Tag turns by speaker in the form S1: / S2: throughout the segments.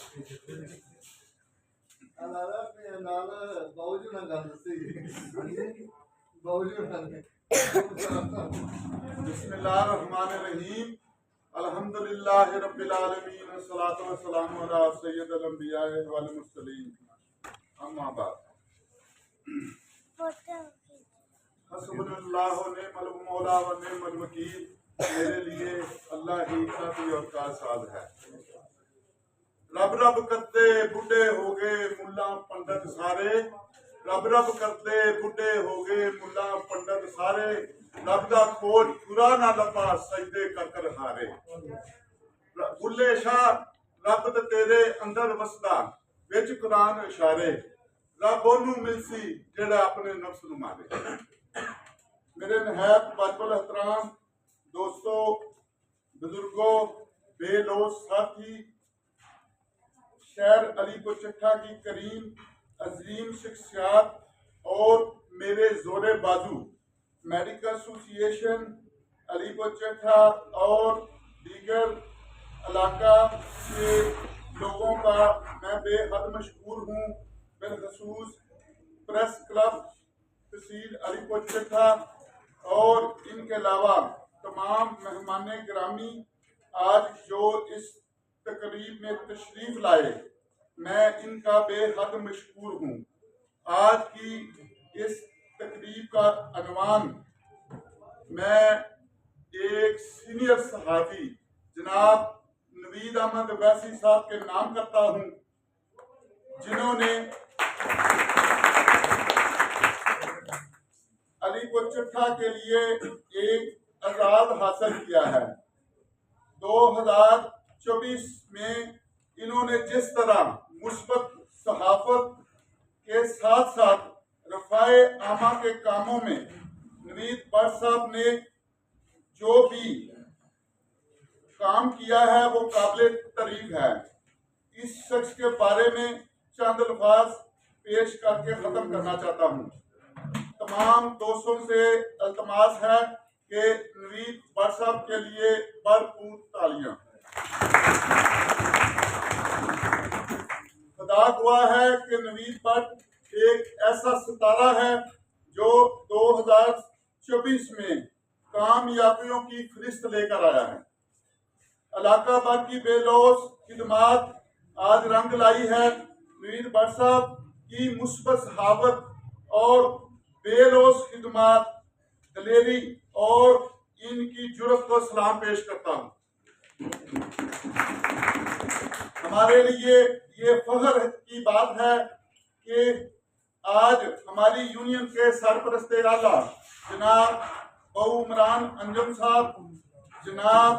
S1: बिस्मिल्लाहिर्रहमानिर्रहीम अल्हम्दुलिल्लाहि रब्बिल आलमीन वस्सलातु वस्सलामु अला सय्यिदिल अंबिया वल मुरसलीन अम्मा बाद हस्बुनल्लाहु व निअमल मौला व निअमल वकील। मेरे लिए अल्लाह ही काफी और कारसाज है। रब रब करते बुढ़े हो गए मुल्ला पंडित सारे, रब रब करते बुढ़े हो गए मुल्ला पंडित सारे, रब दा खोज पूरा ना लब्भा सजदे कर हारे। बुल्ले शाह रब ते तेरे अंदर वसदा विच कुरान इशारे, रब ओनू मिलसी जेड़ा अपने नफ्स नू मारे। मेरे नहायत वाजिबुल एहतराम दोस्तों, बुजुर्गों, बेलोस साथी, शहर अलीपुर चट्ठा की करीम अजीम शख्सियात और मेरे जोरे बाजू मेडिकल एसोसिएशन अलीपुर चट्ठा और दीगर इलाका के लोगों का मैं बेहद मशहूर हूँ। बिलखसूस प्रेस क्लब तहसील अलीपुर चट्ठा और इनके अलावा तमाम मेहमान गिरामी आज जो इस तकरीब में तशरीफ लाए, मैं इनका बेहद मशहूर हूँ। आज की इस तकरीब का अनवान मैं एक सीनियर सहाफ़ी जनाब नवीद अहमद वैसी साहब के नाम करता हूँ, जिन्होंने अलीपुर चट्ठा के लिए एक एजाज़ हासिल किया है। 2024 में इन्होंने जिस तरह मुस्बत सहाफत के साथ साथ रफ़ाए आमा के कामों में नवीद भट्ट साहब ने जो भी काम किया है वो काबिल तारीफ है। इस शख्स के बारे में चंद अल्फाज पेश करके ख़त्म करना चाहता हूँ। तमाम दोस्तों से अल्तमास है कि नवीद भट्ट साहब के लिए भरपूर तालियां। खुदा दुआ है कि नवीद भट्ट एक ऐसा सितारा है जो 2024 में कामयाबियों की फरिश्त लेकर आया है। इलाका भर की बेलोस खिदमात आज रंग लाई है। नवीद भट्ट साहब की मुस्बत सहावत और बेलोस खिदमात, दलेरी और इनकी जुर्रत को सलाम पेश करता हूँ। हमारे लिए ये फख्र की बात है कि आज हमारी यूनियन के सरपरस्ते आला जनाब बहु इमरान अंजम साहब, जनाब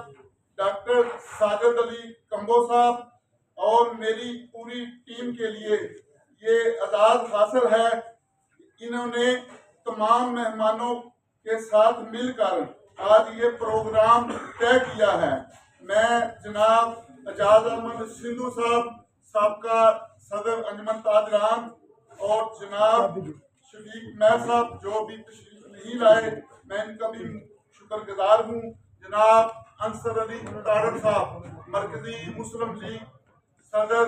S1: डॉक्टर साजिद अली कंबो साहब और मेरी पूरी टीम के लिए ये एजाज़ हासिल है। इन्होंने तमाम मेहमानों के साथ मिलकर आज ये प्रोग्राम तय किया है। मैं जनाब एजाज अहमद सिंधु साहब, साबका सदर अंजमन ताजरान, और जनाब शफीक मैर साहब जो भी तशरीफ नहीं लाए, मैं इनका भी शुक्रगुजार हूँ। जनाब अंसर अली तारक साहब, मरकजी मुस्लिम लीग सदर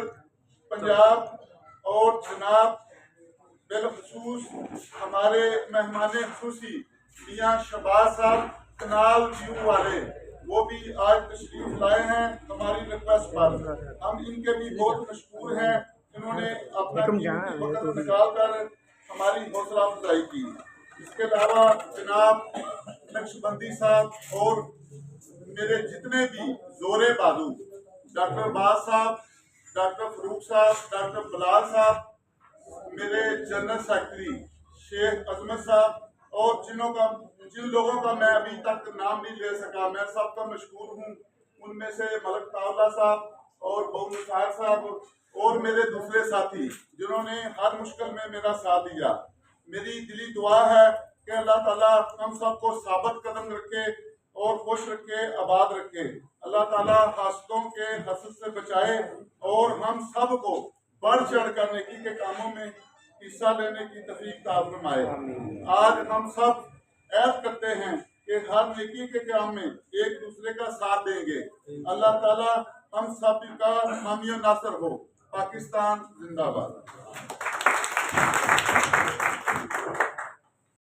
S1: पंजाब, और जनाब बिलखसूस हमारे मेहमान खुसूसी मियाँ शबाज साहब कनाल व्यू वाले, वो भी आज तशरीफ लाए हैं हमारी रिक्वेस्ट पर। हम इनके भी बहुत मशहूर हैं। इन्होंने अपना कीमती वक्त निकाल कर हमारी हौसला अफजाई की। इसके अलावा जनाब नक्शबंदी साहब और मेरे जितने भी जोरे बाजू डॉक्टर बाज साहब, डॉक्टर फरूक साहब, डॉक्टर बिलाल साहब, मेरे जनरल सेक्रेटरी शेख अजमत साहब, और जिन लोगों का मैं अभी तक नाम नहीं ले सका, मैं सबका मशहूर हूँ। उनमें से मलक तावला साहब और बहु साहब और मेरे दूसरे साथी जिन्होंने हर मुश्किल में मेरा साथ दिया। मेरी दिली दुआ है कि अल्लाह ताला हम सबको साबित कदम रखे और खुश रखे, आबाद रखे। अल्लाह ताला हासदों के हसद से बचाए और हम सबको बढ़ चढ़ कर नेकी के कामों में हिस्सा लेने की तौफीक अता फरमाए। आज हम सब ऐद करते हैं कि हर नेकी के काम में एक दूसरे का साथ देंगे। अल्लाह ताला हम सबका हामियो नासर हो। पाकिस्तान जिंदाबाद।